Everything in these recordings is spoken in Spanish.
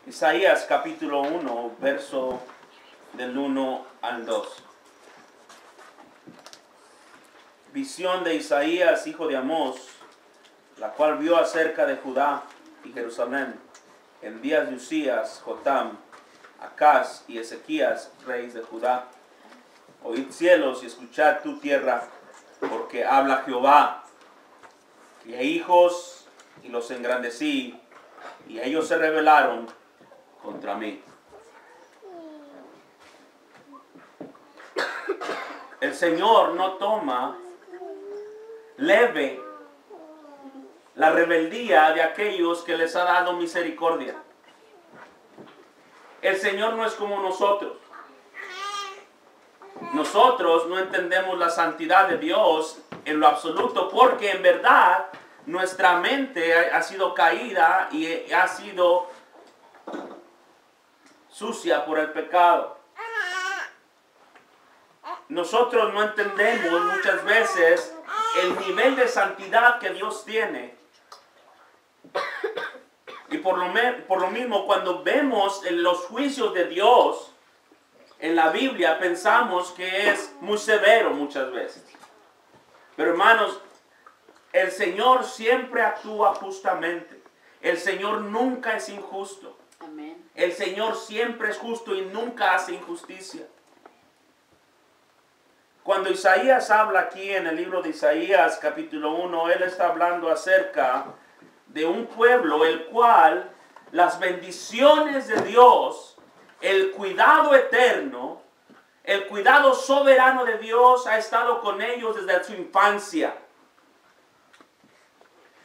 Isaías capítulo 1, verso del 1 al 2. Visión de Isaías, hijo de Amós, la cual vio acerca de Judá y Jerusalén en días de Usías, Jotam, Acaz y Ezequías, reyes de Judá. Oíd cielos y escuchad tu tierra, porque habla Jehová. Crié hijos y los engrandecí, y ellos se rebelaron contra mí. El Señor no toma leve la rebeldía de aquellos que les ha dado misericordia. El Señor no es como nosotros. Nosotros no entendemos la santidad de Dios en lo absoluto, porque en verdad nuestra mente ha sido caída y ha sido sucia por el pecado. Nosotros no entendemos muchas veces el nivel de santidad que Dios tiene. Y por lo mismo, cuando vemos los juicios de Dios en la Biblia, pensamos que es muy severo muchas veces. Pero hermanos, el Señor siempre actúa justamente. El Señor nunca es injusto. Amén. El Señor siempre es justo y nunca hace injusticia. Cuando Isaías habla aquí en el libro de Isaías capítulo 1, él está hablando acerca de un pueblo el cual las bendiciones de Dios, el cuidado eterno, el cuidado soberano de Dios ha estado con ellos desde su infancia.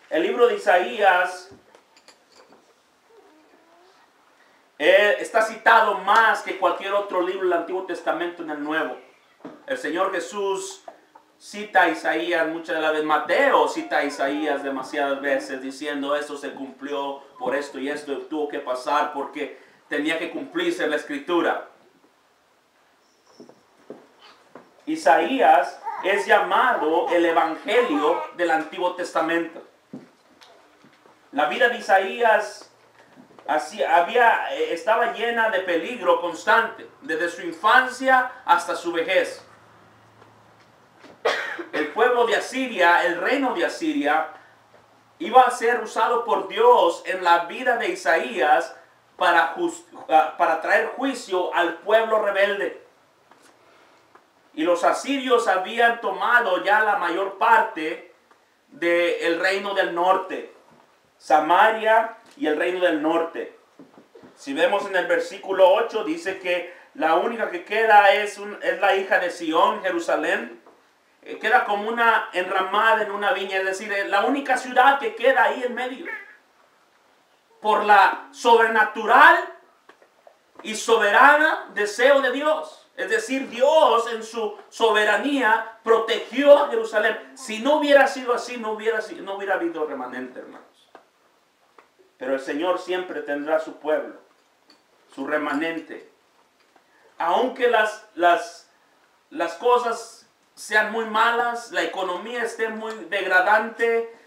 El libro de Isaías está citado más que cualquier otro libro del Antiguo Testamento en el Nuevo. El Señor Jesús cita a Isaías muchas de las veces. Mateo cita a Isaías demasiadas veces diciendo esto se cumplió por esto y esto tuvo que pasar porque tenía que cumplirse la Escritura. Isaías es llamado el Evangelio del Antiguo Testamento. La vida de Isaías estaba llena de peligro constante, desde su infancia hasta su vejez. El pueblo de Asiria, el reino de Asiria, iba a ser usado por Dios en la vida de Isaías para traer juicio al pueblo rebelde. Y los asirios habían tomado ya la mayor parte del reino del norte, Samaria y el reino del norte. Si vemos en el versículo 8, dice que la única que queda es la hija de Sión, Jerusalén. Queda como una enramada en una viña, es decir, es la única ciudad que queda ahí en medio. Por la sobrenatural y soberana deseo de Dios. Es decir, Dios en su soberanía protegió a Jerusalén. Si no hubiera sido así, no hubiera habido remanente, hermanos. Pero el Señor siempre tendrá su pueblo, su remanente. Aunque las cosas sean muy malas, la economía esté muy degradante,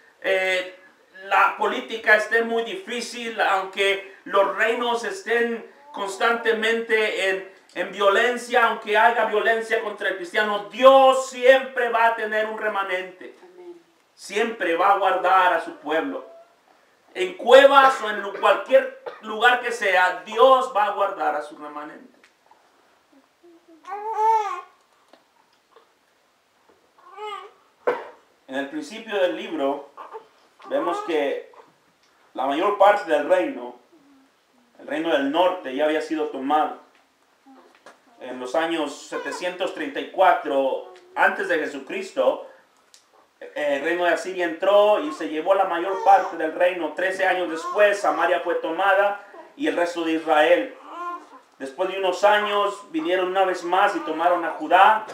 la política esté muy difícil, aunque los reinos estén constantemente en violencia, aunque haya violencia contra el cristiano, Dios siempre va a tener un remanente. Amén. Siempre va a guardar a su pueblo. En cuevas o en cualquier lugar que sea, Dios va a guardar a su remanente. En el principio del libro vemos que la mayor parte del reino, el reino del norte, ya había sido tomado. En los años 734 antes de Jesucristo, el reino de Asiria entró y se llevó la mayor parte del reino. 13 años después, Samaria fue tomada y el resto de Israel. Después de unos años, vinieron una vez más y tomaron a Judá.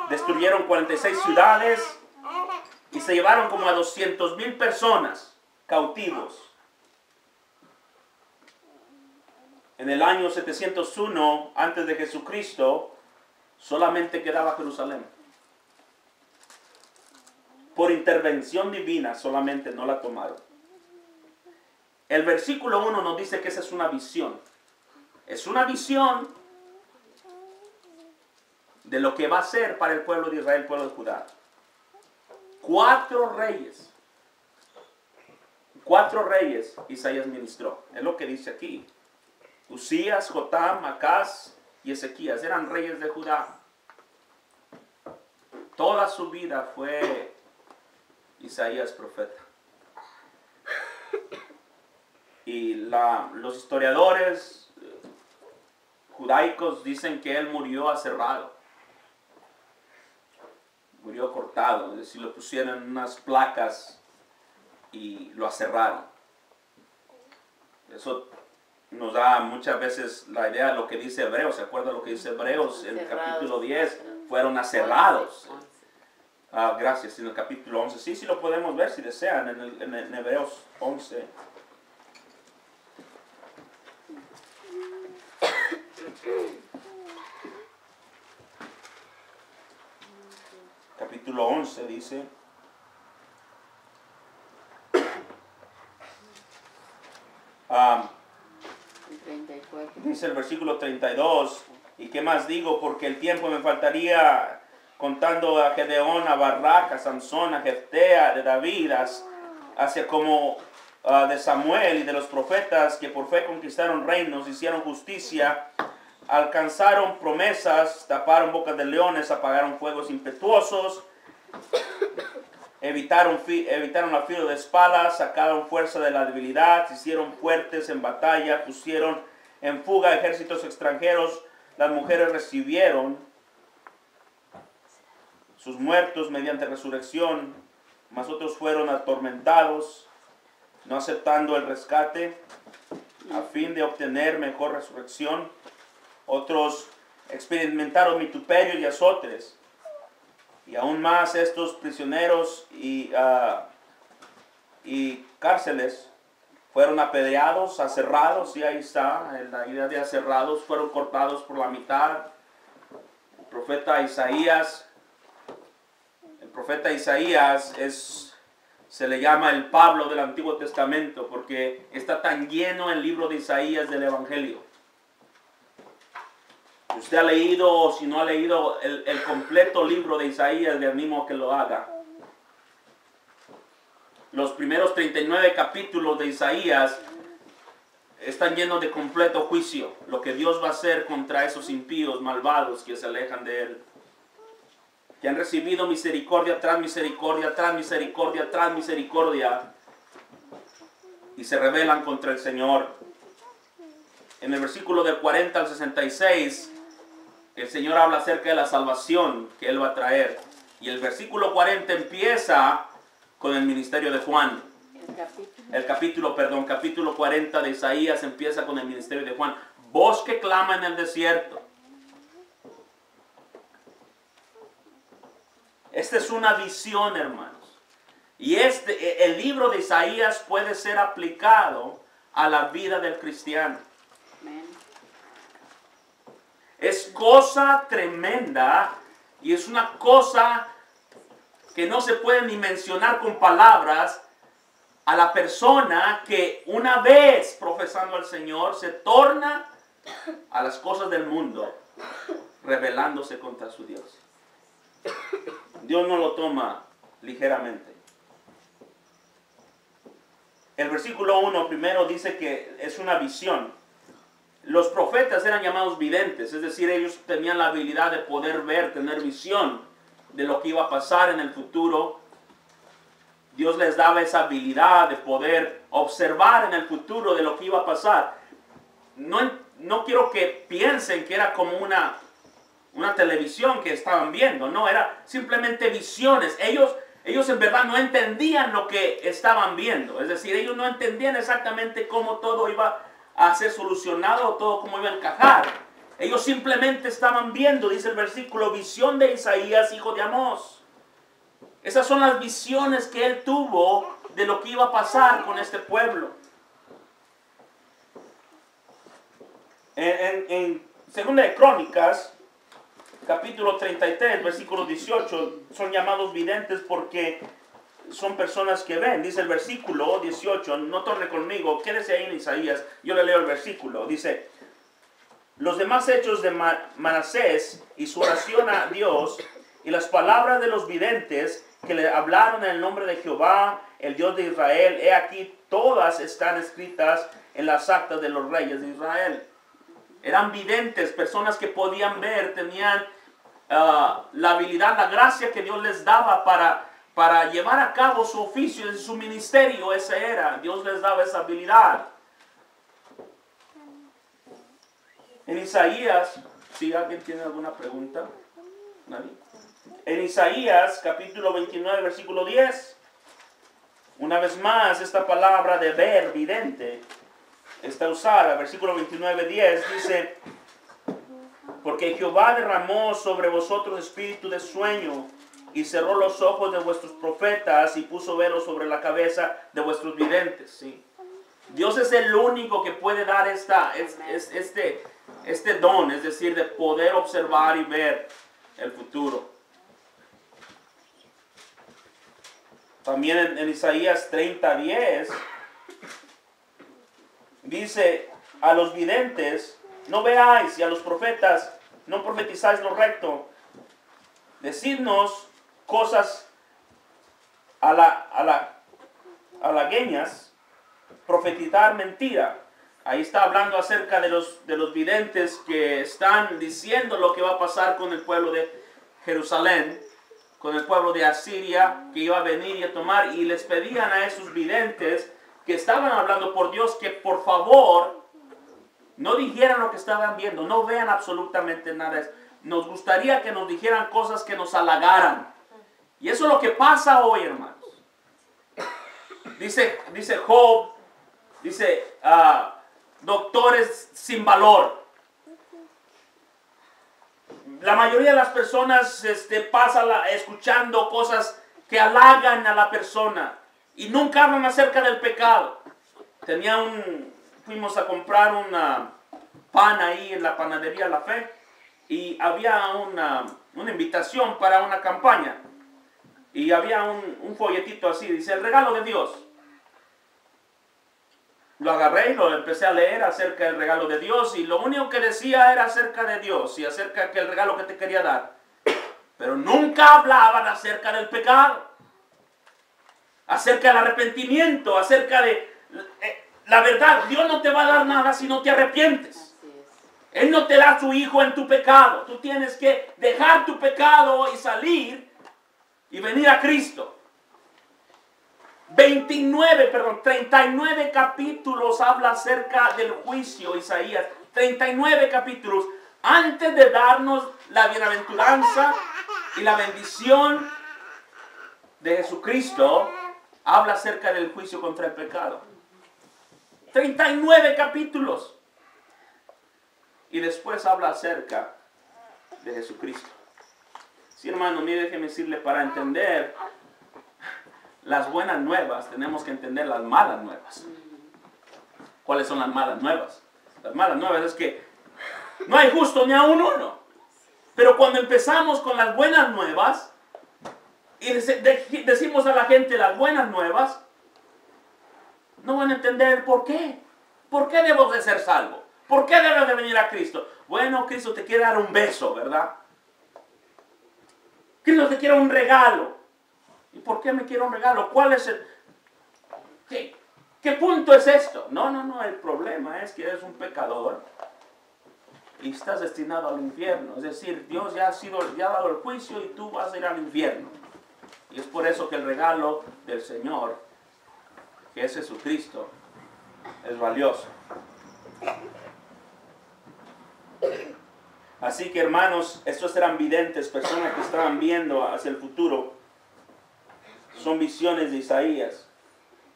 Destruyeron 46 ciudades y se llevaron como a 200,000 personas cautivos. En el año 701 antes de Jesucristo, solamente quedaba Jerusalén. Por intervención divina solamente no la tomaron. El versículo 1 nos dice que esa es una visión. Es una visión de lo que va a ser para el pueblo de Israel, el pueblo de Judá. 4 reyes Isaías ministró. Es lo que dice aquí. Usías, Jotam, Acaz y Ezequías eran reyes de Judá. Toda su vida fue Isaías profeta. Y los historiadores judaicos dicen que él murió aserrado. Murió cortado, es decir, lo pusieron en unas placas y lo aserraron. Eso nos da muchas veces la idea de lo que dice Hebreos. ¿Se acuerda lo que dice Hebreos en el capítulo 10? Fueron aserrados. Gracias, en el capítulo 11. Sí lo podemos ver si desean en Hebreos 11. Capítulo 11 dice, dice el versículo 32, ¿y qué más digo? Porque el tiempo me faltaría contando a Gedeón, a Barak, a Sansón, a Jeftea, de David, hacia como de Samuel y de los profetas que por fe conquistaron reinos, hicieron justicia, alcanzaron promesas, taparon bocas de leones, apagaron fuegos impetuosos, evitaron la filo de espadas, sacaron fuerza de la debilidad, se hicieron fuertes en batalla, pusieron en fuga ejércitos extranjeros, las mujeres recibieron sus muertos mediante resurrección, mas otros fueron atormentados, no aceptando el rescate, a fin de obtener mejor resurrección. Otros experimentaron vituperios y azotes. Y aún más estos prisioneros y cárceles fueron apedreados, aserrados, y ahí está, la idea de aserrados, fueron cortados por la mitad. El profeta Isaías se le llama el Pablo del Antiguo Testamento, porque está tan lleno el libro de Isaías del Evangelio. Usted ha leído, o si no ha leído el completo libro de Isaías, le animo a que lo haga. Los primeros 39 capítulos de Isaías están llenos de completo juicio, lo que Dios va a hacer contra esos impíos malvados que se alejan de Él, que han recibido misericordia tras misericordia, tras misericordia, tras misericordia, y se rebelan contra el Señor. En el versículo del 40 al 66, el Señor habla acerca de la salvación que Él va a traer. Y el versículo 40 empieza con el ministerio de Juan. Capítulo 40 de Isaías empieza con el ministerio de Juan. Voz que clama en el desierto. Esta es una visión, hermanos. Y el libro de Isaías puede ser aplicado a la vida del cristiano. Es cosa tremenda y es una cosa que no se puede ni mencionar con palabras a la persona que una vez profesando al Señor se torna a las cosas del mundo, rebelándose contra su Dios. Dios no lo toma ligeramente. El versículo 1 primero dice que es una visión. Los profetas eran llamados videntes, es decir, ellos tenían la habilidad de poder ver, tener visión de lo que iba a pasar en el futuro. Dios les daba esa habilidad de poder observar en el futuro de lo que iba a pasar. No quiero que piensen que era como una televisión que estaban viendo, no, era simplemente visiones. Ellos en verdad no entendían lo que estaban viendo, es decir, ellos no entendían exactamente cómo todo iba a ser solucionado, todo cómo iba a encajar. Ellos simplemente estaban viendo, dice el versículo, visión de Isaías, hijo de Amós. Esas son las visiones que él tuvo de lo que iba a pasar con este pueblo. En Segunda de Crónicas, capítulo 33, versículo 18, son llamados videntes porque son personas que ven. Dice el versículo 18, no torne conmigo, quédese ahí en Isaías, yo le leo el versículo. Dice, los demás hechos de Manasés y su oración a Dios y las palabras de los videntes que le hablaron en el nombre de Jehová, el Dios de Israel, he aquí, todas están escritas en las actas de los reyes de Israel. Eran videntes, personas que podían ver, tenían la habilidad, la gracia que Dios les daba para llevar a cabo su oficio, su ministerio, ese era. Dios les daba esa habilidad. En Isaías, si alguien tiene alguna pregunta, ¿nadie? En Isaías, capítulo 29, versículo 10, una vez más, esta palabra de ver, vidente, está usada. Versículo 29, 10, dice, porque Jehová derramó sobre vosotros espíritu de sueño, y cerró los ojos de vuestros profetas, y puso velo sobre la cabeza de vuestros videntes. ¿Sí? Dios es el único que puede dar este don, es decir, de poder observar y ver el futuro. También en Isaías 30:10 dice, a los videntes no veáis, y a los profetas no profetizáis lo recto. Decidnos cosas halagueñas, profetizar mentira. Ahí está hablando acerca de los videntes que están diciendo lo que va a pasar con el pueblo de Jerusalén, con el pueblo de Asiria, que iba a venir y a tomar, y les pedían a esos videntes que estaban hablando por Dios que por favor no dijeran lo que estaban viendo, no vean absolutamente nada. Nos gustaría que nos dijeran cosas que nos halagaran. Y eso es lo que pasa hoy, hermanos. Dice Job, dice, doctores sin valor. La mayoría de las personas pasan escuchando cosas que halagan a la persona y nunca hablan acerca del pecado. Fuimos a comprar una pan ahí en la panadería La Fe y había una invitación para una campaña y había un folletito así, dice el regalo de Dios. Lo agarré y lo empecé a leer acerca del regalo de Dios, y lo único que decía era acerca de Dios y acerca del regalo que te quería dar. Pero nunca hablaban acerca del pecado, acerca del arrepentimiento, acerca de la verdad. Dios no te va a dar nada si no te arrepientes. Él no te da a su hijo en tu pecado. Tú tienes que dejar tu pecado y salir y venir a Cristo. 39 capítulos habla acerca del juicio, Isaías. 39 capítulos antes de darnos la bienaventuranza y la bendición de Jesucristo. Habla acerca del juicio contra el pecado. 39 capítulos. Y después habla acerca de Jesucristo. Sí, hermano, mire, déjeme decirle, para entender las buenas nuevas, tenemos que entender las malas nuevas. ¿Cuáles son las malas nuevas? Las malas nuevas es que no hay justo ni aun uno. Pero cuando empezamos con las buenas nuevas y decimos a la gente las buenas nuevas, no van a entender el por qué. ¿Por qué debo de ser salvo? ¿Por qué debo de venir a Cristo? Bueno, Cristo te quiere dar un beso, ¿verdad? Cristo te quiere un regalo. ¿Y por qué me quiere un regalo? ¿Cuál es el... ¿Qué punto es esto? No, el problema es que eres un pecador y estás destinado al infierno. Es decir, Dios ya ha dado el juicio y tú vas a ir al infierno. Y es por eso que el regalo del Señor, que es Jesucristo, es valioso. Así que, hermanos, estos eran videntes, personas que estaban viendo hacia el futuro. Son visiones de Isaías.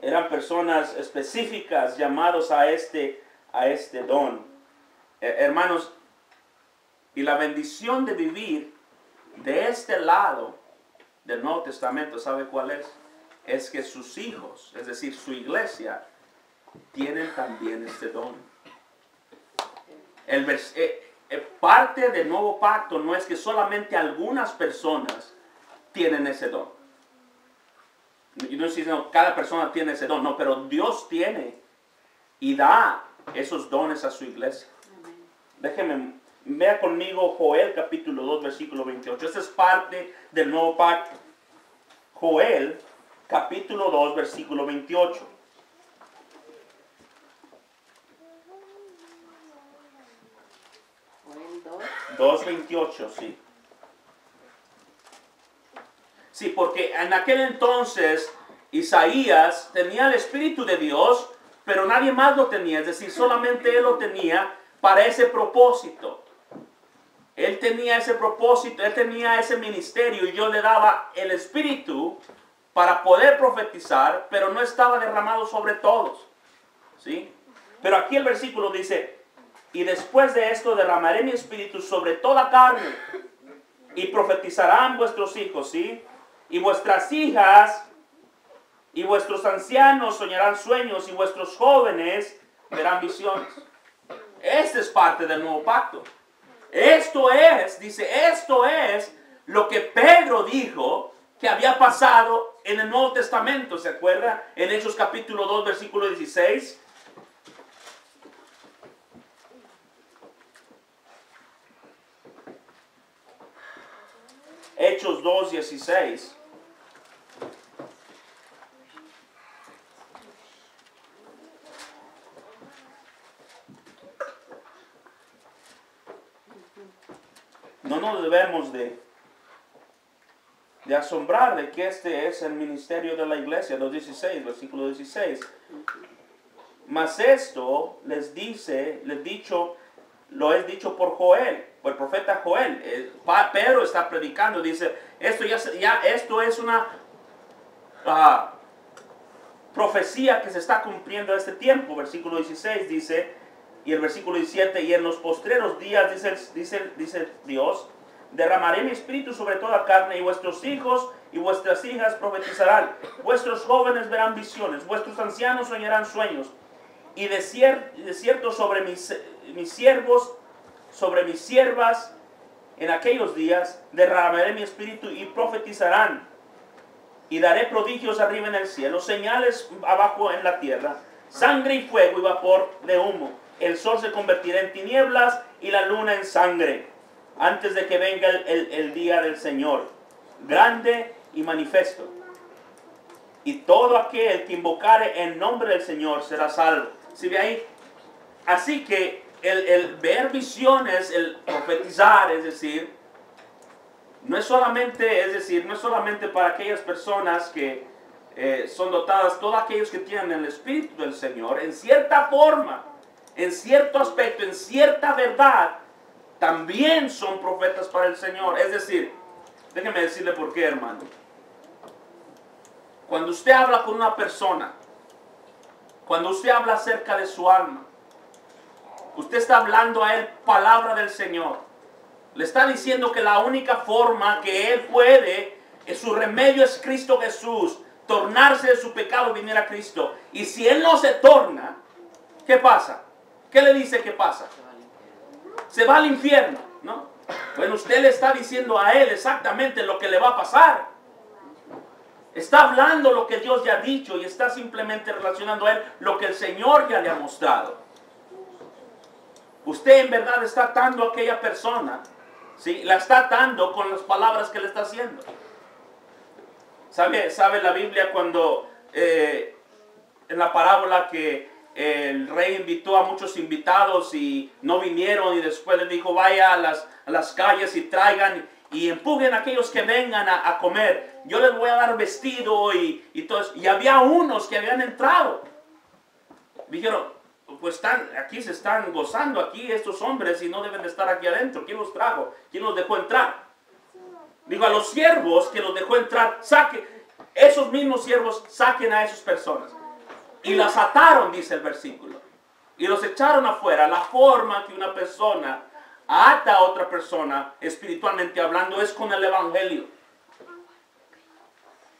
Eran personas específicas llamados a este don. Hermanos, y la bendición de vivir de este lado del Nuevo Testamento, ¿sabe cuál es? Es que sus hijos, es decir, su iglesia, tienen también este don. Parte del nuevo pacto no es que solamente algunas personas tienen ese don. no estoy diciendo cada persona tiene ese don, no, pero Dios tiene y da esos dones a su iglesia. Déjeme, vea conmigo Joel capítulo 2, versículo 28. Esta es parte del nuevo pacto. Joel capítulo 2, versículo 28. Joel 2:28, sí. Sí, porque en aquel entonces Isaías tenía el Espíritu de Dios, pero nadie más lo tenía, es decir, solamente él lo tenía para ese propósito. Él tenía ese propósito, él tenía ese ministerio y yo le daba el Espíritu para poder profetizar, pero no estaba derramado sobre todos. ¿Sí? Pero aquí el versículo dice, y después de esto derramaré mi Espíritu sobre toda carne y profetizarán vuestros hijos, ¿sí? Y vuestras hijas y vuestros ancianos soñarán sueños y vuestros jóvenes verán visiones. Esta es parte del nuevo pacto. Esto es, dice, esto es lo que Pedro dijo que había pasado en el Nuevo Testamento. ¿Se acuerda? En Hechos capítulo 2, versículo 16. Hechos 2, 16. No nos debemos de asombrar de que este es el ministerio de la iglesia. 2:16, versículo 16. Mas esto lo es dicho por Joel, por el profeta Joel. Pedro está predicando, dice, esto es una profecía que se está cumpliendo en este tiempo. Versículo 16 dice, y el versículo 17, y en los postreros días, dice Dios, derramaré mi espíritu sobre toda carne, y vuestros hijos y vuestras hijas profetizarán, vuestros jóvenes verán visiones, vuestros ancianos soñarán sueños, y de cierto sobre mis siervos, sobre mis siervas, en aquellos días derramaré mi espíritu y profetizarán, y daré prodigios arriba en el cielo, señales abajo en la tierra, sangre y fuego y vapor de humo. El sol se convertirá en tinieblas y la luna en sangre, antes de que venga el día del Señor, grande y manifiesto. Y todo aquel que invocare en nombre del Señor será salvo. ¿Sí ve ahí? Así que el ver visiones, el profetizar, es decir, no es solamente para aquellas personas que son dotadas, todos aquellos que tienen el Espíritu del Señor, en cierta forma, en cierto aspecto, en cierta verdad, también son profetas para el Señor. Es decir, déjeme decirle por qué, hermano. Cuando usted habla con una persona, cuando usted habla acerca de su alma, usted está hablando a él palabra del Señor. Le está diciendo que la única forma que él puede, su remedio es Cristo Jesús, tornarse de su pecado y venir a Cristo. Y si él no se torna, ¿qué pasa? ¿Qué le dice que pasa? Se va al infierno, ¿no? Bueno, usted le está diciendo a él exactamente lo que le va a pasar. Está hablando lo que Dios ya ha dicho y está simplemente relacionando a él lo que el Señor ya le ha mostrado. Usted en verdad está atando a aquella persona, ¿sí? La está atando con las palabras que le está haciendo. ¿Sabe la Biblia cuando en la parábola que el rey invitó a muchos invitados y no vinieron y después le dijo vaya a las calles y traigan y empujen a aquellos que vengan a comer, yo les voy a dar vestido y todo eso? Y había unos que habían entrado, dijeron, pues aquí se están gozando aquí estos hombres y no deben de estar aquí adentro. ¿Quién los trajo? ¿Quién los dejó entrar? Digo, a los siervos que los dejó entrar, esos mismos siervos saquen a esas personas. Y las ataron, dice el versículo, y los echaron afuera. La forma que una persona ata a otra persona, espiritualmente hablando, es con el evangelio.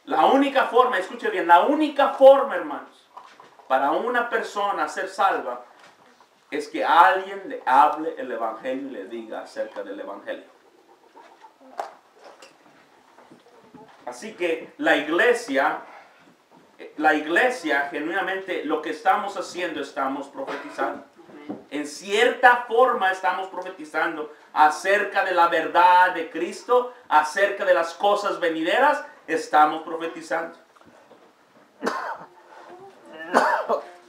La única forma, escuche bien, la única forma, hermanos, para una persona ser salva, es que alguien le hable el evangelio y le diga acerca del evangelio. Así que la iglesia la iglesia, genuinamente, lo que estamos haciendo, estamos profetizando. En cierta forma estamos profetizando acerca de la verdad de Cristo, acerca de las cosas venideras, estamos profetizando.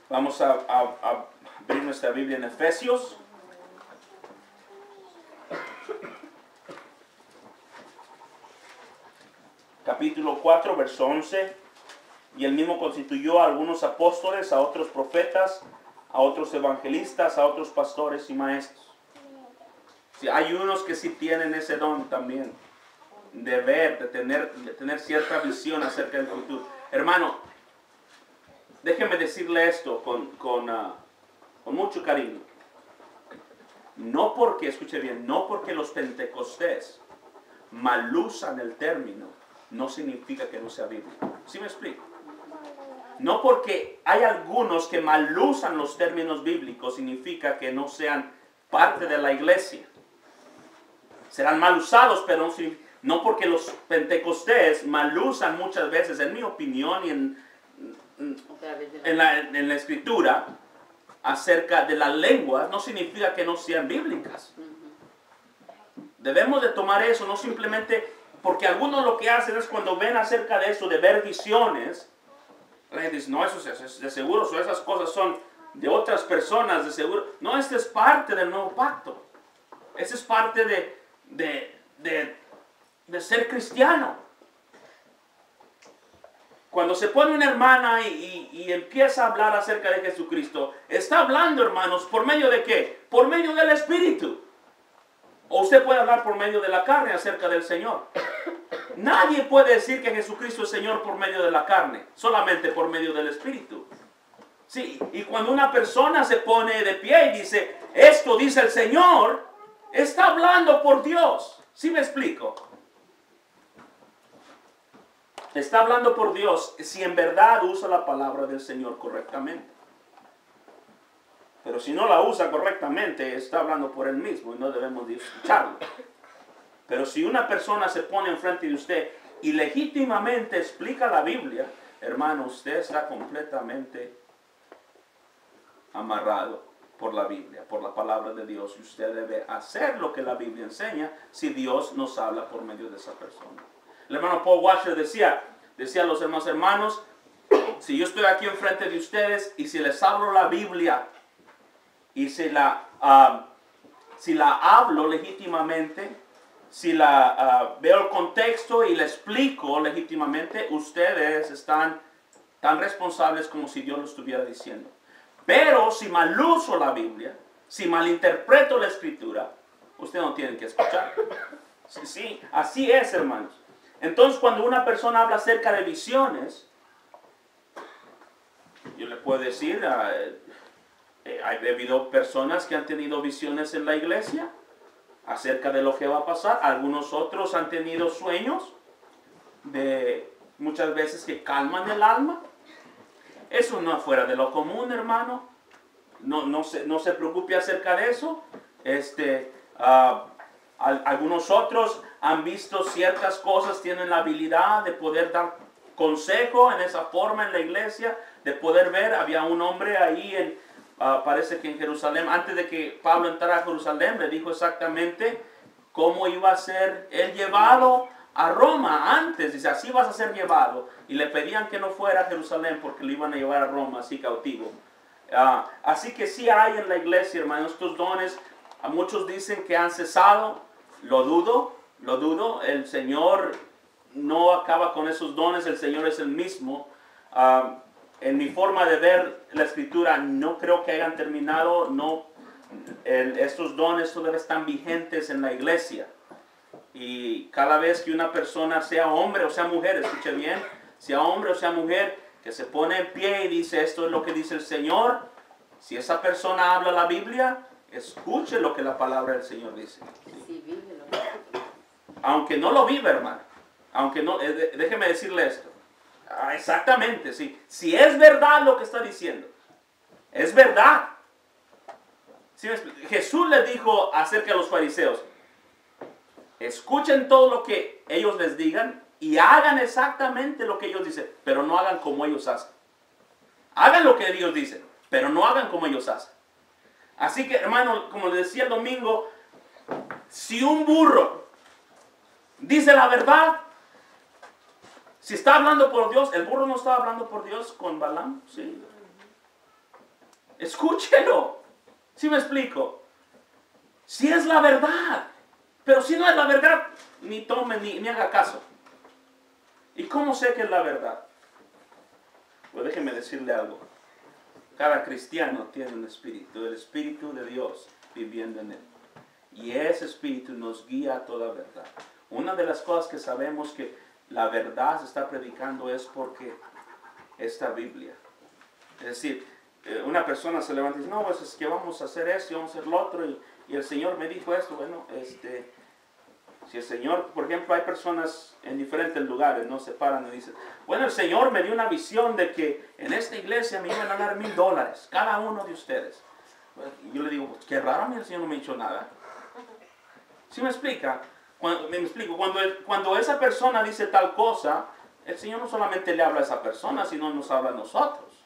Vamos a abrir nuestra Biblia en Efesios. Capítulo 4, verso 11. Y él mismo constituyó a algunos apóstoles, a otros profetas, a otros evangelistas, a otros pastores y maestros. Sí, hay unos que sí tienen ese don también, de ver, de tener cierta visión acerca del futuro. Hermano, déjeme decirle esto con mucho cariño. No porque, escuche bien, no porque los pentecostés mal usan el término, no significa que no sea bíblico. ¿Sí me explico? No porque hay algunos que mal usan los términos bíblicos, significa que no sean parte de la iglesia. Serán mal usados, pero no porque los pentecostés mal usan muchas veces, en mi opinión y en la escritura, acerca de las lenguas, no significa que no sean bíblicas. Debemos de tomar eso, no simplemente porque algunos lo que hacen es cuando ven acerca de eso, de ver visiones, la gente dice, no, eso es de seguro, esas cosas son de otras personas, de seguro. No, este es parte del nuevo pacto. Este es parte de ser cristiano. Cuando se pone una hermana y empieza a hablar acerca de Jesucristo, está hablando, hermanos, ¿por medio de qué? Por medio del Espíritu. O usted puede hablar por medio de la carne acerca del Señor. Nadie puede decir que Jesucristo es Señor por medio de la carne, solamente por medio del Espíritu. Sí, y cuando una persona se pone de pie y dice, esto dice el Señor, está hablando por Dios. ¿Sí me explico? Está hablando por Dios si en verdad usa la palabra del Señor correctamente. Pero si no la usa correctamente, está hablando por él mismo y no debemos de escucharlo. Pero si una persona se pone enfrente de usted y legítimamente explica la Biblia, hermano, usted está completamente amarrado por la Biblia, por la palabra de Dios. Y usted debe hacer lo que la Biblia enseña si Dios nos habla por medio de esa persona. El hermano Paul Washer decía a los hermanos, si yo estoy aquí enfrente de ustedes y si les hablo la Biblia y si la hablo legítimamente, si veo el contexto y le explico legítimamente, ustedes están tan responsables como si Dios lo estuviera diciendo. Pero si mal uso la Biblia, si malinterpreto la Escritura, ustedes no tienen que escuchar. Sí, así es, hermanos. Entonces, cuando una persona habla acerca de visiones, yo le puedo decir, ha habido personas que han tenido visiones en la iglesia acerca de lo que va a pasar. Algunos otros han tenido sueños muchas veces que calman el alma. Eso no es fuera de lo común, hermano. No se preocupe acerca de eso. Algunos otros han visto ciertas cosas, tienen la habilidad de poder dar consejo en esa forma en la iglesia, de poder ver. Había un hombre ahí parece que en Jerusalén, antes de que Pablo entrara a Jerusalén, le dijo exactamente cómo iba a ser él llevado a Roma antes. Dice, así vas a ser llevado. Y le pedían que no fuera a Jerusalén porque lo iban a llevar a Roma así cautivo. Así que sí hay en la iglesia, hermanos, estos dones. Muchos dicen que han cesado. Lo dudo. El Señor no acaba con esos dones. El Señor es el mismo. En mi forma de ver la Escritura, no creo que hayan terminado. Estos dones todavía están vigentes en la iglesia. Y cada vez que una persona, sea hombre o sea mujer, escuche bien, sea hombre o sea mujer, que se pone en pie y dice, esto es lo que dice el Señor, si esa persona habla la Biblia, escuche lo que la palabra del Señor dice. Aunque no lo viva, hermano. Aunque no, déjeme decirle esto. Exactamente, sí. Si es verdad lo que está diciendo, es verdad. ¿Sí? Jesús le dijo acerca de los fariseos, escuchen todo lo que ellos les digan, y hagan exactamente lo que ellos dicen, pero no hagan como ellos hacen. Hagan lo que Dios dice, pero no hagan como ellos hacen. Así que, hermano, como les decía el domingo, si un burro dice la verdad, si está hablando por Dios, el burro no estaba hablando por Dios con Balaam, ¿sí? Escúchelo. ¿Sí me explico? Si es la verdad. Pero si no es la verdad, ni tome ni haga caso. ¿Y cómo sé que es la verdad? Pues déjeme decirle algo. Cada cristiano tiene un espíritu, el Espíritu de Dios viviendo en él. Y ese espíritu nos guía a toda verdad. Una de las cosas que sabemos que la verdad se está predicando es porque esta Biblia. Es decir, una persona se levanta y dice, no, pues es que vamos a hacer esto y vamos a hacer lo otro. Y el Señor me dijo esto. Bueno, si el Señor, por ejemplo, hay personas en diferentes lugares, ¿no? Se paran y dicen, bueno, el Señor me dio una visión de que en esta iglesia me iban a dar $1000, cada uno de ustedes. Y yo le digo, pues, qué raro, a mí el Señor no me ha dicho nada. ¿Sí me explica? Cuando esa persona dice tal cosa, el Señor no solamente le habla a esa persona, sino nos habla a nosotros.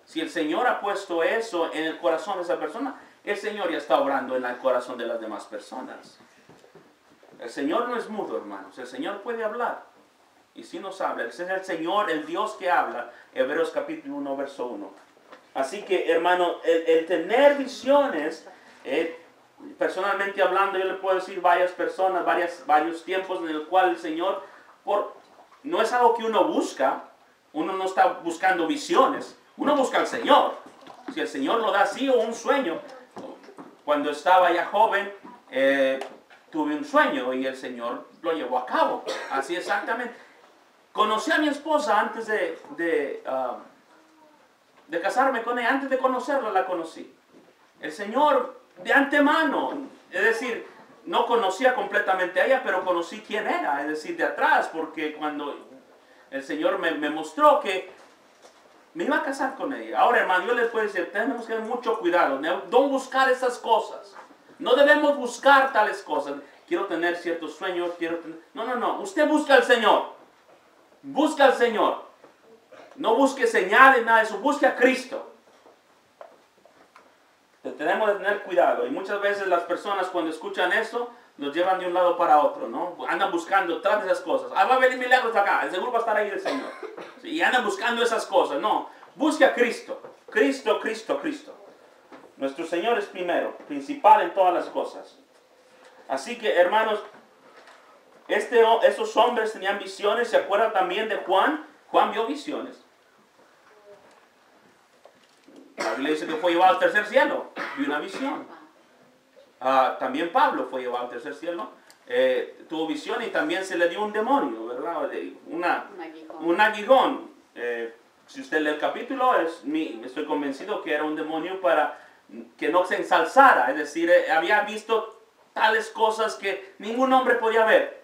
Si el Señor ha puesto eso en el corazón de esa persona, el Señor ya está obrando en el corazón de las demás personas. El Señor no es mudo, hermanos. El Señor puede hablar. Y si nos habla, ese es el Señor, el Dios que habla. Hebreos capítulo 1, verso 1. Así que, hermano, el tener visiones, personalmente hablando, yo le puedo decir varias personas, varios tiempos en el cual el Señor, no es algo que uno busca. Uno no está buscando visiones. Uno busca al Señor. Si el Señor lo da así o un sueño. Cuando estaba ya joven, tuve un sueño y el Señor lo llevó a cabo. Así exactamente. Conocí a mi esposa antes de casarme con ella. Antes de conocerla la conocí. El Señor de antemano, es decir, no conocía completamente a ella, pero conocí quién era, es decir, de atrás, porque cuando el Señor me mostró que me iba a casar con ella. Ahora, hermano, yo les puedo decir, tenemos que tener mucho cuidado, no buscar esas cosas. No debemos buscar tales cosas. Quiero tener ciertos sueños, No. Usted busca al Señor. Busca al Señor. No busque señales, nada de eso. Busque a Cristo. Tenemos que tener cuidado. Y muchas veces las personas cuando escuchan eso, nos llevan de un lado para otro, ¿no? Andan buscando tras esas cosas. Va a venir milagros acá. El seguro va a estar ahí el Señor. Sí, y andan buscando esas cosas. No. Busque a Cristo. Cristo. Nuestro Señor es primero, principal en todas las cosas. Así que, hermanos, estos hombres tenían visiones. ¿Se acuerdan también de Juan? Juan vio visiones. La Biblia dice que fue llevado al tercer cielo. Vio una visión. También Pablo fue llevado al tercer cielo. Tuvo visión y también se le dio un demonio, ¿verdad? Un aguijón. Si usted lee el capítulo, estoy convencido que era un demonio para que no se ensalzara, es decir, había visto tales cosas que ningún hombre podía ver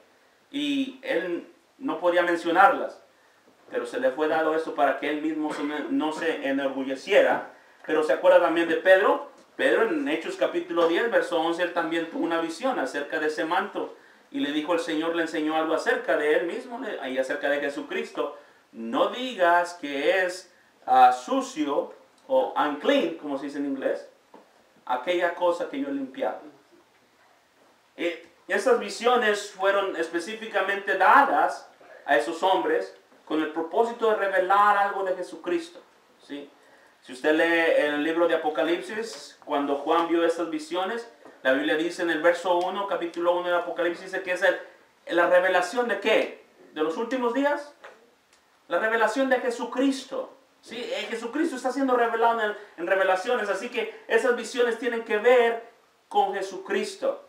y él no podía mencionarlas, pero se le fue dado eso para que él mismo no se enorgulleciera. Pero se acuerda también de Pedro. Pedro en Hechos capítulo 10, verso 11, él también tuvo una visión acerca de ese manto y le dijo el Señor, le enseñó algo acerca de él mismo y acerca de Jesucristo. No digas que es sucio o unclean, como se dice en inglés, aquella cosa que yo he limpiado. Estas visiones fueron específicamente dadas a esos hombres con el propósito de revelar algo de Jesucristo, ¿sí? Si usted lee en el libro de Apocalipsis, cuando Juan vio estas visiones, la Biblia dice en el verso 1, capítulo 1 de Apocalipsis, dice que es la revelación de ¿qué? ¿De los últimos días? La revelación de Jesucristo. ¿Sí? Jesucristo está siendo revelado en revelaciones, así que esas visiones tienen que ver con Jesucristo.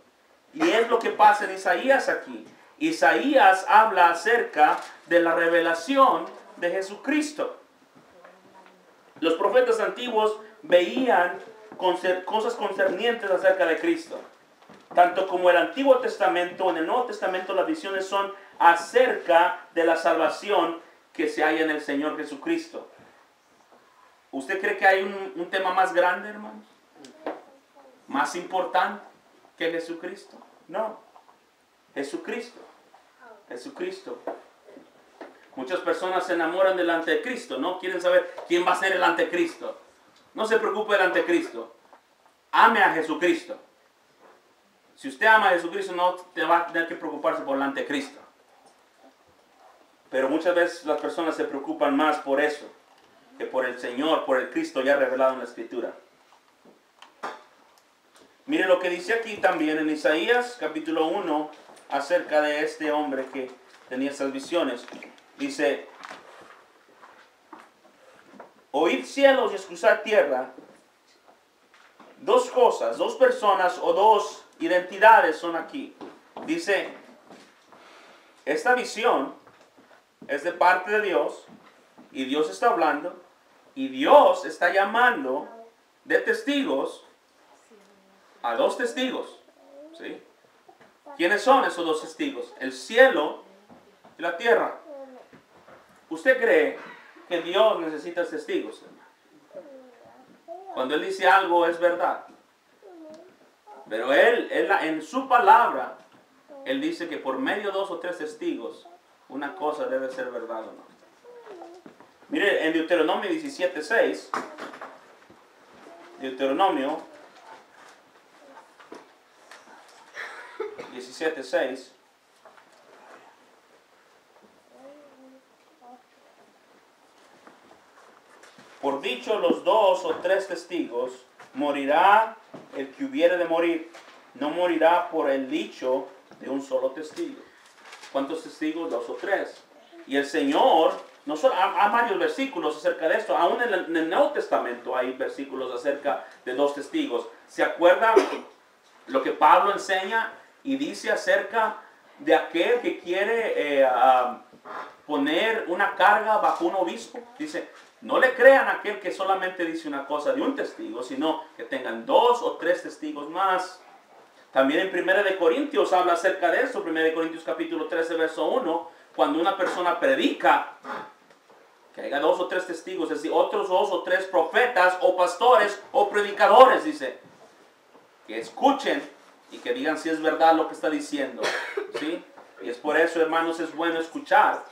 Y es lo que pasa en Isaías aquí. Isaías habla acerca de la revelación de Jesucristo. Los profetas antiguos veían cosas concernientes acerca de Cristo. Tanto como el Antiguo Testamento, en el Nuevo Testamento las visiones son acerca de la salvación que se halla en el Señor Jesucristo. ¿Usted cree que hay un tema más grande, hermanos? ¿Más importante que Jesucristo? No. Jesucristo. Jesucristo. Muchas personas se enamoran del anticristo, ¿no? Quieren saber quién va a ser el anticristo. No se preocupe del anticristo. Ame a Jesucristo. Si usted ama a Jesucristo, no te va a tener que preocuparse por el anticristo. Pero muchas veces las personas se preocupan más por eso que por el Señor, por el Cristo ya revelado en la Escritura. Mire lo que dice aquí también en Isaías capítulo 1 acerca de este hombre que tenía estas visiones. Dice: oíd cielos y escuchad tierra. Dos cosas, dos personas o dos identidades son aquí. Dice, esta visión es de parte de Dios y Dios está hablando y Dios está llamando de testigos a dos testigos. ¿Sí? ¿Quiénes son esos dos testigos? El cielo y la tierra. ¿Usted cree que Dios necesita testigos, hermano? Cuando Él dice algo es verdad. Pero Él en su palabra, Él dice que por medio de dos o tres testigos, una cosa debe ser verdad o no. Mire, en Deuteronomio 17:6, Deuteronomio 17:6, por dicho los dos o tres testigos, morirá el que hubiere de morir, no morirá por el dicho de un solo testigo. ¿Cuántos testigos? Dos o tres. Y el Señor, no solo, hay varios versículos acerca de esto, aún en el Nuevo Testamento hay versículos acerca de dos testigos. ¿Se acuerdan lo que Pablo enseña y dice acerca de aquel que quiere poner una carga bajo un obispo? Dice, no le crean a aquel que solamente dice una cosa de un testigo, sino que tengan dos o tres testigos más. También en 1 de Corintios habla acerca de eso. 1 de Corintios capítulo 13, verso 1. Cuando una persona predica, que haya dos o tres testigos, es decir, otros dos o tres profetas o pastores o predicadores, dice, que escuchen y que digan si es verdad lo que está diciendo. ¿Sí? Y es por eso, hermanos, es bueno escuchar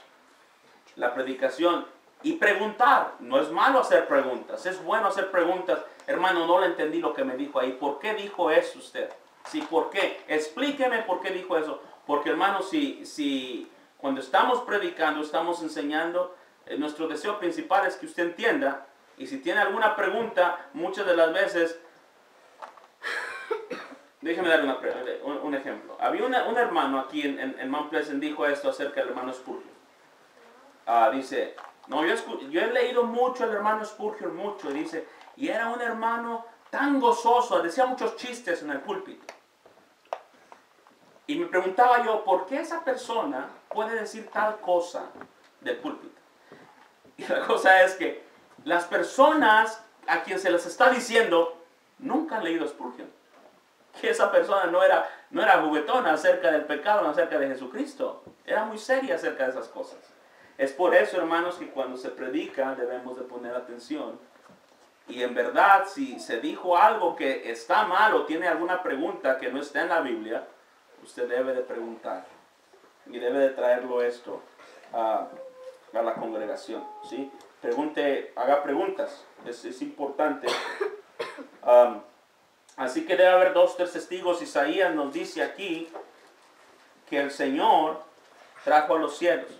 la predicación y preguntar. No es malo hacer preguntas, es bueno hacer preguntas. Hermano, no le entendí lo que me dijo ahí. ¿Por qué dijo eso usted? Sí, ¿por qué? Explíqueme por qué dijo eso. Porque, hermano, si cuando estamos predicando, estamos enseñando, nuestro deseo principal es que usted entienda. Y si tiene alguna pregunta, muchas de las veces, déjeme dar un ejemplo. Había un hermano aquí en Mount Pleasant, dijo esto acerca del hermano Spurgeon. Dice, no, yo he leído mucho al hermano Spurgeon, mucho, y dice, y era un hermano tan gozoso, decía muchos chistes en el púlpito. Y me preguntaba yo, ¿por qué esa persona puede decir tal cosa del púlpito? Y la cosa es que las personas a quien se les está diciendo nunca han leído Spurgeon. Que esa persona no era juguetona acerca del pecado, no acerca de Jesucristo. Era muy seria acerca de esas cosas. Es por eso, hermanos, que cuando se predica debemos de poner atención. Y en verdad, si se dijo algo que está mal o tiene alguna pregunta que no está en la Biblia, usted debe de preguntar. Y debe de traerlo esto a la congregación. ¿Sí? Haga preguntas. Es importante. Así que debe haber dos o tres testigos. Isaías nos dice aquí que el Señor trajo a los cielos.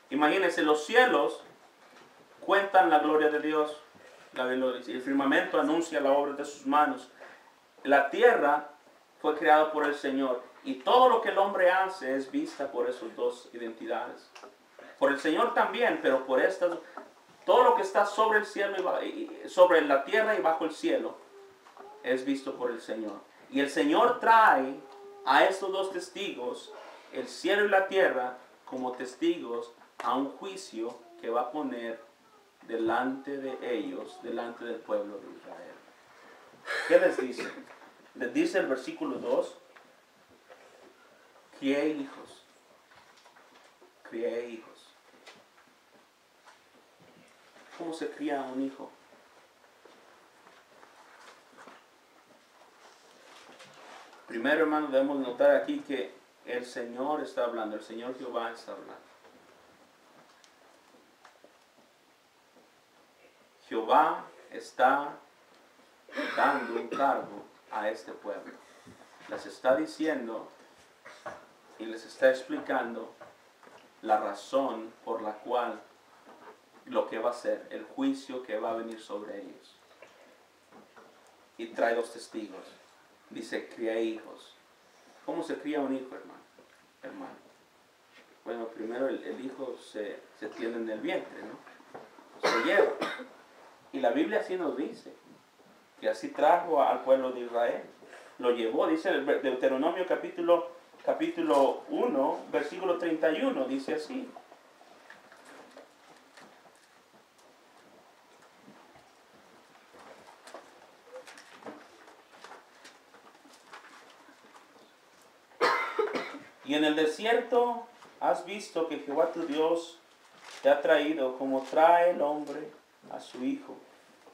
Imagínense, los cielos cuentan la gloria de Dios. El firmamento anuncia la obra de sus manos. La tierra fue creada por el Señor. Y todo lo que el hombre hace es vista por esas dos identidades. Por el Señor también, pero por estas. Todo lo que está sobre el cielo, sobre la tierra y bajo el cielo, es visto por el Señor. Y el Señor trae a estos dos testigos, el cielo y la tierra, como testigos a un juicio que va a poner delante de ellos, delante del pueblo de Israel. ¿Qué les dice? Les dice el versículo 2, crié hijos. Crié hijos. ¿Cómo se cría un hijo? Primero, hermano, debemos notar aquí que el Señor está hablando, el Señor Jehová está hablando. Jehová está dando un cargo a este pueblo. Les está diciendo y les está explicando la razón por la cual lo que va a ser, el juicio que va a venir sobre ellos. Y trae dos testigos. Dice, cría hijos. ¿Cómo se cría un hijo, hermano? Bueno, primero el hijo se tiene en el vientre, ¿no? Se lleva. Y la Biblia así nos dice, que así trajo al pueblo de Israel. Lo llevó, dice el Deuteronomio capítulo 1, versículo 31, dice así. Y en el desierto has visto que Jehová tu Dios te ha traído como trae el hombre a su hijo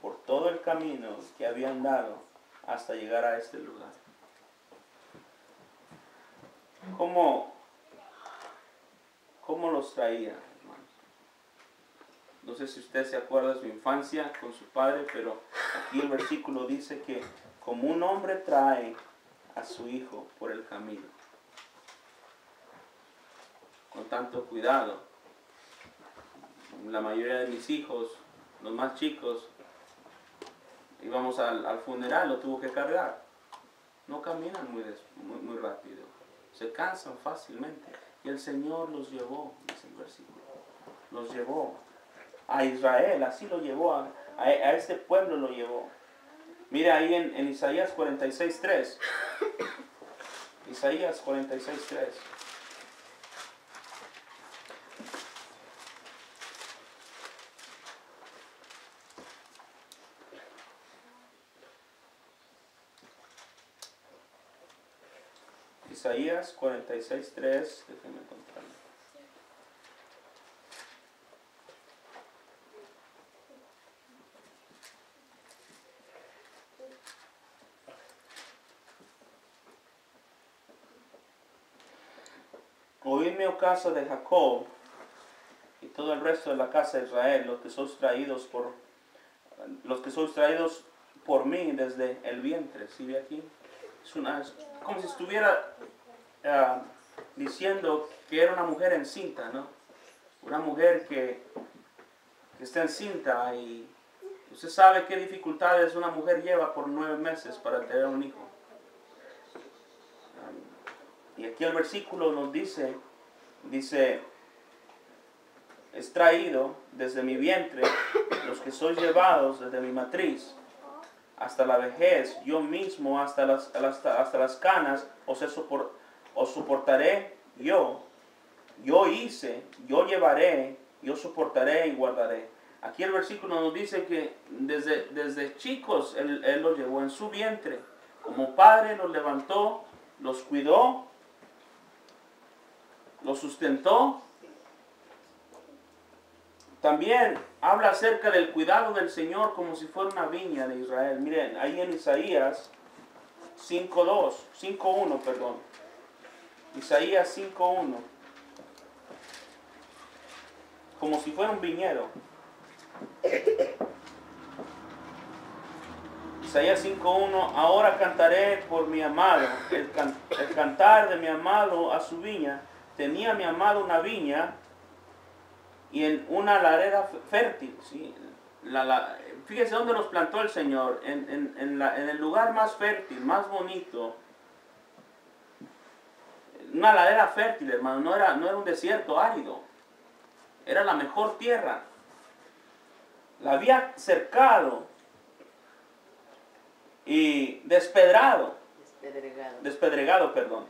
por todo el camino que había andado hasta llegar a este lugar. ¿Cómo los traía, hermanos? No sé si usted se acuerda de su infancia con su padre, pero aquí el versículo dice que como un hombre trae a su hijo por el camino. Con tanto cuidado. La mayoría de mis hijos, los más chicos, íbamos al funeral, lo tuvo que cargar. No caminan muy rápido. Se cansan fácilmente. Y el Señor los llevó, dice el versículo. Los llevó a Israel, así lo llevó, a este pueblo lo llevó. Mira ahí en Isaías 46:3. Isaías 46:3. Isaías 46:3, déjenme encontrarlo. Oídme, oh casa de Jacob, y todo el resto de la casa de Israel, los que sois traídos por mí desde el vientre. ¿Sí ve aquí? Es como si estuviera diciendo que era una mujer encinta, ¿no? Una mujer que está encinta, y usted sabe qué dificultades una mujer lleva por 9 meses para tener un hijo. Y aquí el versículo nos dice, es traído desde mi vientre, los que sois llevados desde mi matriz, hasta la vejez, yo mismo hasta las canas os soportaré yo hice, yo llevaré, yo soportaré y guardaré. Aquí el versículo nos dice que desde chicos él los llevó en su vientre. Como padre los levantó, los cuidó, los sustentó. También habla acerca del cuidado del Señor como si fuera una viña de Israel. Miren, ahí en Isaías 5:1, perdón. Isaías 5:1. Como si fuera un viñedo. Isaías 5:1. Ahora cantaré por mi amado, el cantar de mi amado a su viña. Tenía mi amado una viña y en una ladera fértil, ¿sí? Fíjese dónde los plantó el Señor, en el lugar más fértil, más bonito. Una ladera fértil, hermano, no era un desierto árido, era la mejor tierra. La había cercado y despedregado, perdón,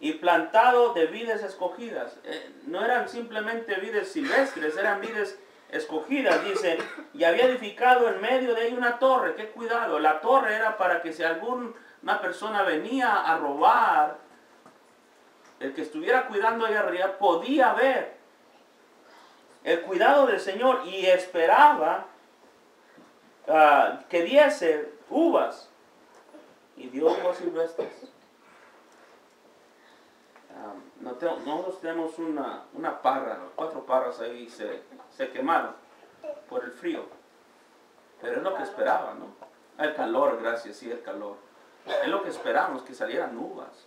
y plantado de vides escogidas. No eran simplemente vides silvestres, eran vides escogidas, dice, y había edificado en medio de ella una torre. ¡Qué cuidado! La torre era para que si alguna persona venía a robar, el que estuviera cuidando allá arriba podía ver el cuidado del Señor y esperaba que diese uvas, y dio uvas silvestres. nosotros tenemos una parra, 4 parras ahí se quemaron por el frío. Pero es lo que esperaba, ¿no? El calor, gracias, sí, el calor. Es lo que esperamos, que salieran uvas.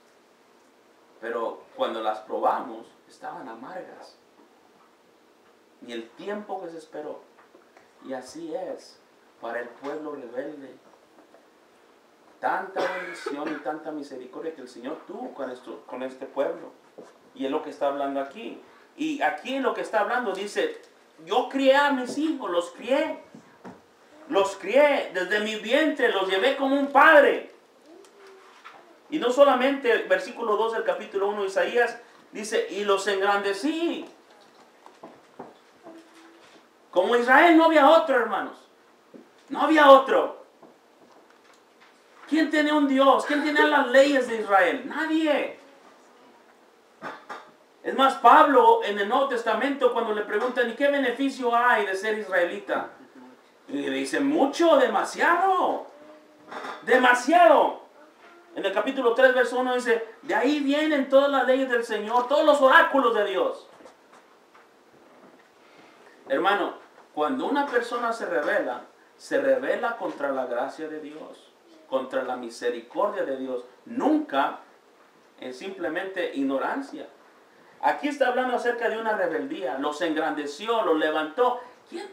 Pero cuando las probamos, estaban amargas. Y el tiempo que se esperó. Y así es para el pueblo rebelde. Tanta bendición y tanta misericordia que el Señor tuvo con este pueblo. Y es lo que está hablando aquí. Y aquí lo que está hablando dice, yo crié a mis hijos, los crié. Los crié desde mi vientre, los llevé como un padre. Y no solamente el versículo 2 del capítulo 1 de Isaías dice, y los engrandecí. Como Israel no había otro, hermanos. No había otro. ¿Quién tenía un Dios? ¿Quién tenía las leyes de Israel? Nadie. Es más, Pablo en el Nuevo Testamento, cuando le preguntan, ¿y qué beneficio hay de ser israelita? Y le dice, mucho, demasiado. Demasiado. En el capítulo 3, verso 1 dice, de ahí vienen todas las leyes del Señor, todos los oráculos de Dios. Hermano, cuando una persona se revela contra la gracia de Dios, contra la misericordia de Dios, nunca es simplemente ignorancia. Aquí está hablando acerca de una rebeldía, los engrandeció, los levantó.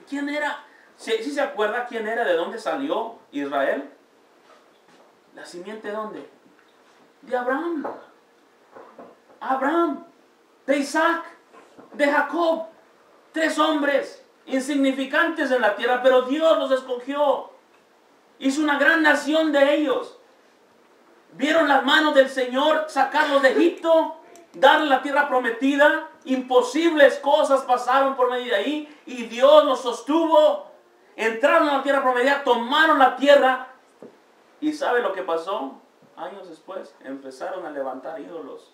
¿Quién era? ¿Sí se acuerda quién era, de dónde salió Israel? ¿La simiente de dónde? De Abraham. Abraham, de Isaac, de Jacob. 3 hombres insignificantes en la tierra, pero Dios los escogió. Hizo una gran nación de ellos. Vieron las manos del Señor sacarlos de Egipto, darle la tierra prometida. Imposibles cosas pasaron por medio de ahí y Dios los sostuvo. Entraron a la tierra prometida, tomaron la tierra. ¿Y sabe lo que pasó? Años después empezaron a levantar ídolos.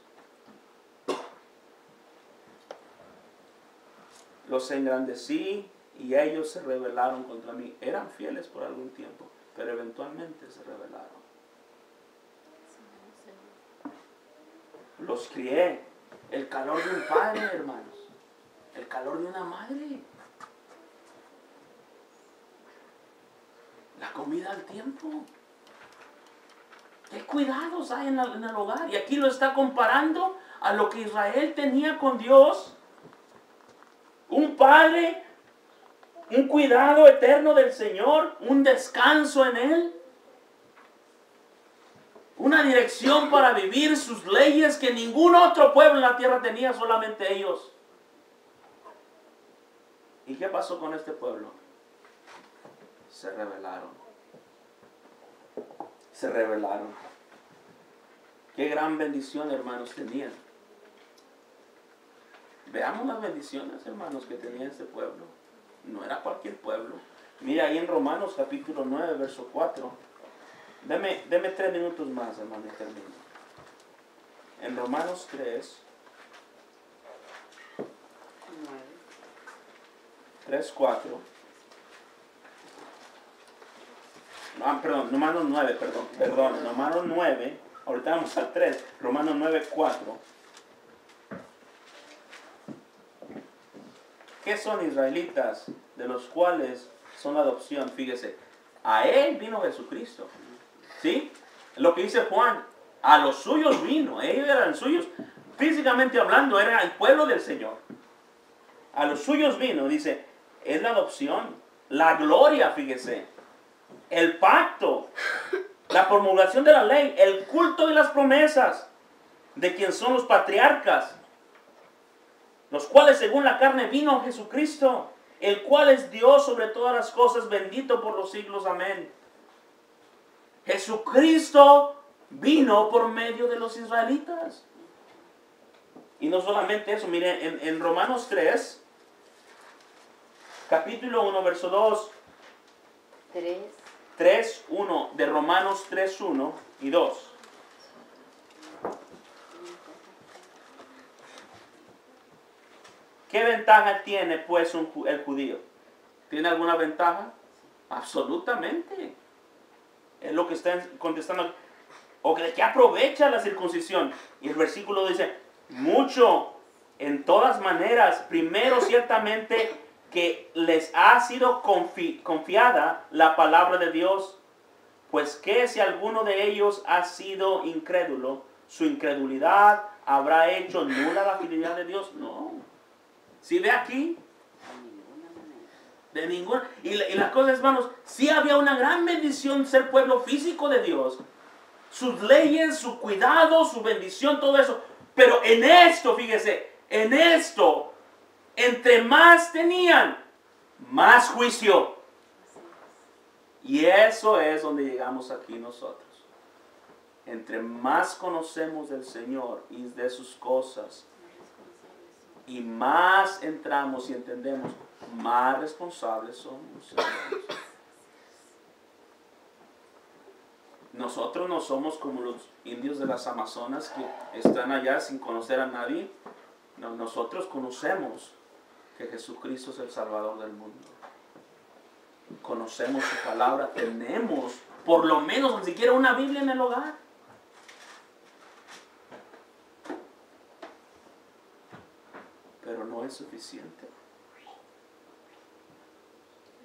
Los engrandecí y ellos se rebelaron contra mí. Eran fieles por algún tiempo, pero eventualmente se rebelaron. Los crié. El calor de un padre, hermanos. El calor de una madre. La comida al tiempo. ¿Qué cuidados hay en el hogar? Y aquí lo está comparando a lo que Israel tenía con Dios. Un padre, un cuidado eterno del Señor, un descanso en Él. Una dirección para vivir sus leyes que ningún otro pueblo en la tierra tenía, solamente ellos. ¿Y qué pasó con este pueblo? Se rebelaron. Se rebelaron. Qué gran bendición, hermanos, tenían. Veamos las bendiciones, hermanos, que tenía este pueblo. No era cualquier pueblo. Mira ahí en Romanos capítulo 9, verso 4. Deme 3 minutos más, hermano, y termino. En Romanos 3, 4. Perdón, Romanos 9, perdón, Romanos 9, ahorita vamos al 3, Romanos 9, 4. ¿Qué son israelitas? De los cuales son adopción, fíjese. A él vino Jesucristo. ¿Sí? Lo que dice Juan, a los suyos vino, ellos eran suyos. Físicamente hablando, era el pueblo del Señor. A los suyos vino, dice, es la adopción, la gloria, fíjese, el pacto, la promulgación de la ley, el culto y las promesas de quien son los patriarcas, los cuales según la carne vino Jesucristo, el cual es Dios sobre todas las cosas, bendito por los siglos, amén. Jesucristo vino por medio de los israelitas. Y no solamente eso, miren, en Romanos 3, capítulo 1, verso 2. 3, 1, de Romanos 3, 1 y 2. ¿Qué ventaja tiene pues el judío? ¿Tiene alguna ventaja? Absolutamente. Es lo que está contestando. ¿O de qué aprovecha la circuncisión? Y el versículo dice, mucho, en todas maneras. Primero, ciertamente, que les ha sido confiada la palabra de Dios. Pues que si alguno de ellos ha sido incrédulo, su incredulidad habrá hecho nula la fidelidad de Dios. No. ¿Sí ve aquí? De ninguna. Y las cosas, hermanos, sí había una gran bendición ser pueblo físico de Dios. Sus leyes, su cuidado, su bendición, todo eso. Pero en esto, fíjese, en esto, entre más tenían, más juicio. Y eso es donde llegamos aquí nosotros. Entre más conocemos del Señor y de sus cosas, y más entramos y entendemos, más responsables somos. Nosotros no somos como los indios de las Amazonas que están allá sin conocer a nadie. No, nosotros conocemos que Jesucristo es el Salvador del mundo. Conocemos su palabra, tenemos por lo menos ni siquiera una Biblia en el hogar. Pero no es suficiente.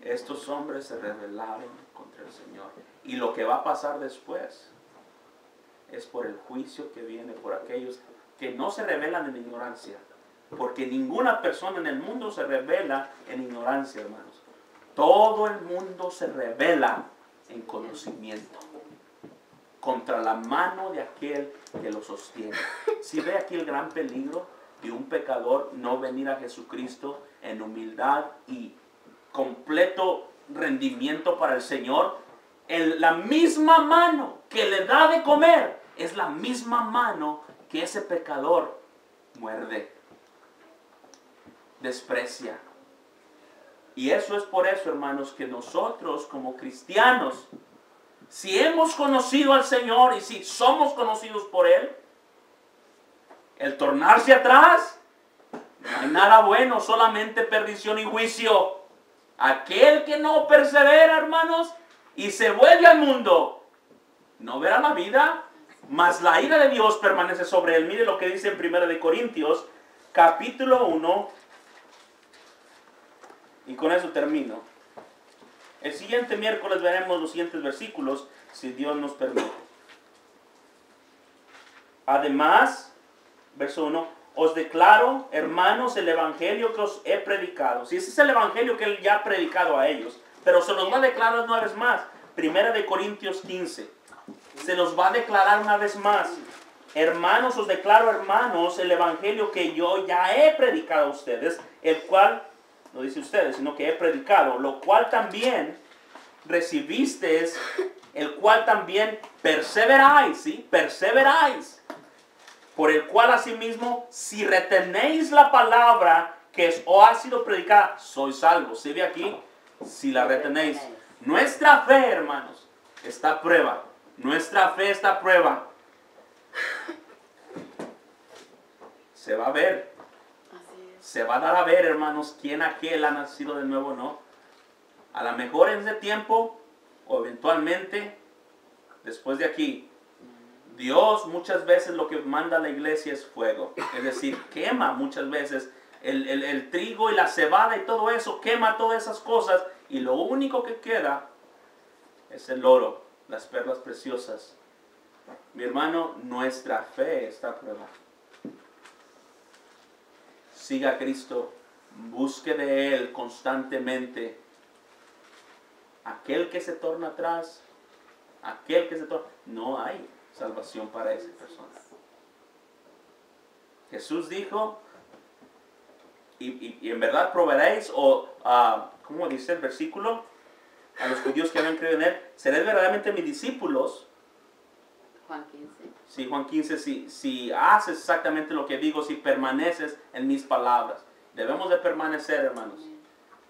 Estos hombres se rebelaron contra el Señor. Y lo que va a pasar después es por el juicio que viene por aquellos que no se rebelan en ignorancia. Porque ninguna persona en el mundo se rebela en ignorancia, hermanos. Todo el mundo se rebela en conocimiento contra la mano de aquel que lo sostiene. Si ve aquí el gran peligro de un pecador no venir a Jesucristo en humildad y completo rendimiento para el Señor, la misma mano que le da de comer es la misma mano que ese pecador muerde, desprecia. Y eso es por eso, hermanos, que nosotros como cristianos, si hemos conocido al Señor y si somos conocidos por Él, el tornarse atrás, no hay nada bueno, solamente perdición y juicio. Aquel que no persevera, hermanos, y se vuelve al mundo, no verá la vida, mas la ira de Dios permanece sobre él. Mire lo que dice en 1 Corintios, capítulo 1, y con eso termino. El siguiente miércoles veremos los siguientes versículos, si Dios nos permite. Además, verso 1, os declaro, hermanos, el evangelio que os he predicado. Si ese es el evangelio que él ya ha predicado a ellos, pero se los va a declarar una vez más. 1 Corintios 15. Se los va a declarar una vez más. Hermanos, os declaro, hermanos, el evangelio que yo ya he predicado a ustedes, el cual, no dice ustedes, sino que he predicado, lo cual también recibisteis, el cual también perseveráis, ¿sí? Perseveráis. Por el cual asimismo, si retenéis la palabra que os ha sido predicada, sois salvos. ¿Sí ve aquí? Si la retenéis. Nuestra fe, hermanos, está a prueba. Nuestra fe está a prueba. Se va a ver. Se va a dar a ver, hermanos, quién aquel ha nacido de nuevo o no. A lo mejor en ese tiempo, o eventualmente, después de aquí, Dios muchas veces lo que manda a la iglesia es fuego. Es decir, quema muchas veces el trigo y la cebada y todo eso, quema todas esas cosas. Y lo único que queda es el oro, las perlas preciosas. Mi hermano, nuestra fe está a prueba. Siga a Cristo, busque de Él constantemente. Aquel que se torna atrás, no hay salvación para esa persona. Jesús dijo, y en verdad probaréis, o ¿cómo dice el versículo? A los judíos que habían creído en Él, seréis verdaderamente mis discípulos. Juan 15. Sí, Juan 15, si haces exactamente lo que digo, si permaneces en mis palabras. Debemos de permanecer, hermanos.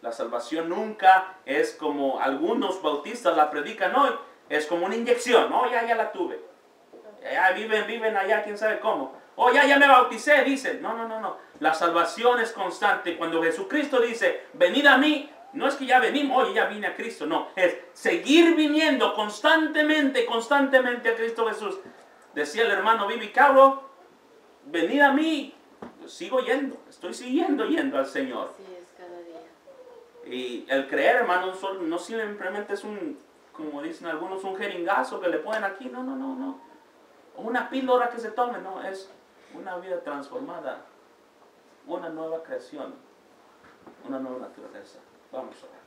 La salvación nunca es como algunos bautistas la predican, no, es como una inyección, no, ya la tuve. Ya viven allá, quién sabe cómo. Oh, ya me bauticé, dicen. No. La salvación es constante. Cuando Jesucristo dice, venid a mí, no es que ya venimos, oye, ya vine a Cristo. No, es seguir viniendo constantemente a Cristo Jesús. Decía el hermano Bibi Cabro, venid a mí. Yo sigo yendo, estoy siguiendo yendo al Señor. Así es cada día. Y el creer, hermano, no simplemente es como dicen algunos, un jeringazo que le ponen aquí. No, no, no, no. Una píldora que se tome, no, es una vida transformada, una nueva creación, una nueva naturaleza. Vamos a ver.